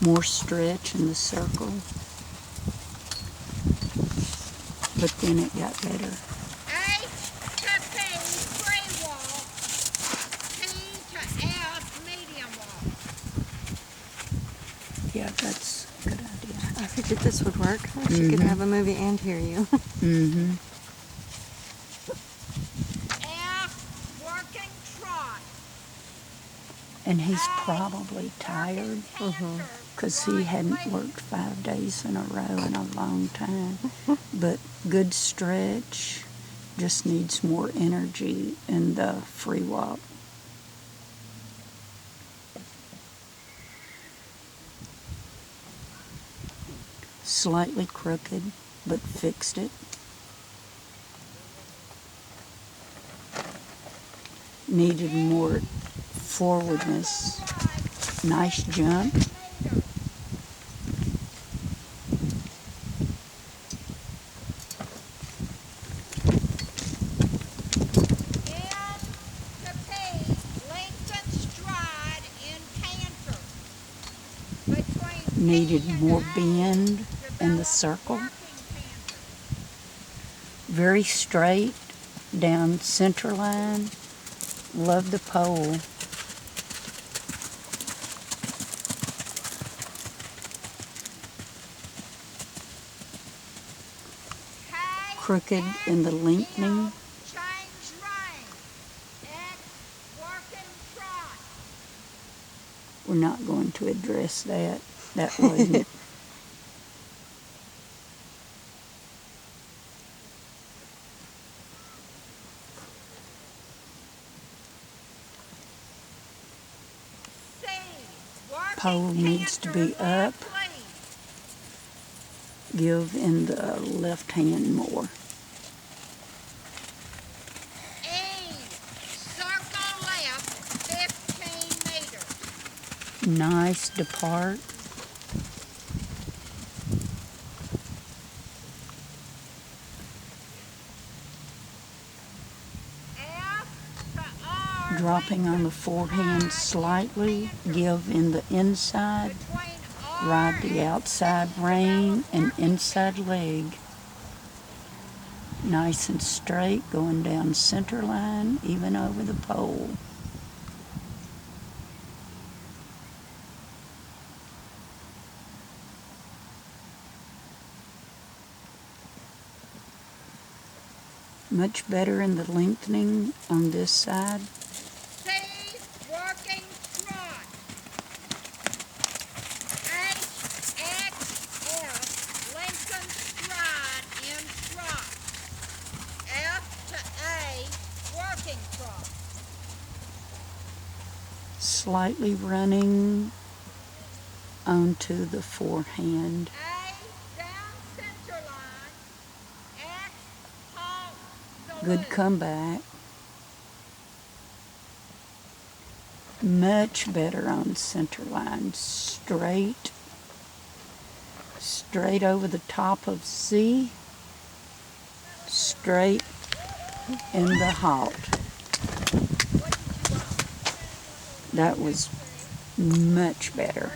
More stretch in the circle. But then it got better. A to P, free walk. P to F, medium walk. Yeah, that's a good idea. I figured this would work. She could have a movie and hear you. Mm-hmm. F, working trot. And he's probably tired Canter, because he hadn't worked 5 days in a row in a long time. But good stretch, just needs more energy in the free walk. Slightly crooked, but fixed it. Needed more forwardness. Nice jump. N to P, lengthen stride in canter. Between Needed P and more A, bend in the develop circle. working canter. Very straight down center line. Love the pole. K, Crooked N, in the lengthening. M, change rein. X, working trot. We're not going to address that. That wasn't. C, working Pole needs to be canter, up. left lead. Give in the left hand more. E, circle left 15 meters. Nice depart. F to R, Dropping on the forehand slightly. Give in the inside. between R Ride the and outside rein and inside leg. Nice and straight, going down center line, even over the pole. Much better in the lengthening on this side. C, working trot. H, X, F, lengthen stride in trot. F to A, working trot. Slightly running onto the forehand. A, down center line. X, halt, Good salute. comeback. Much better on center line. Straight. Straight over the top of C. Straight in the halt. That was much better.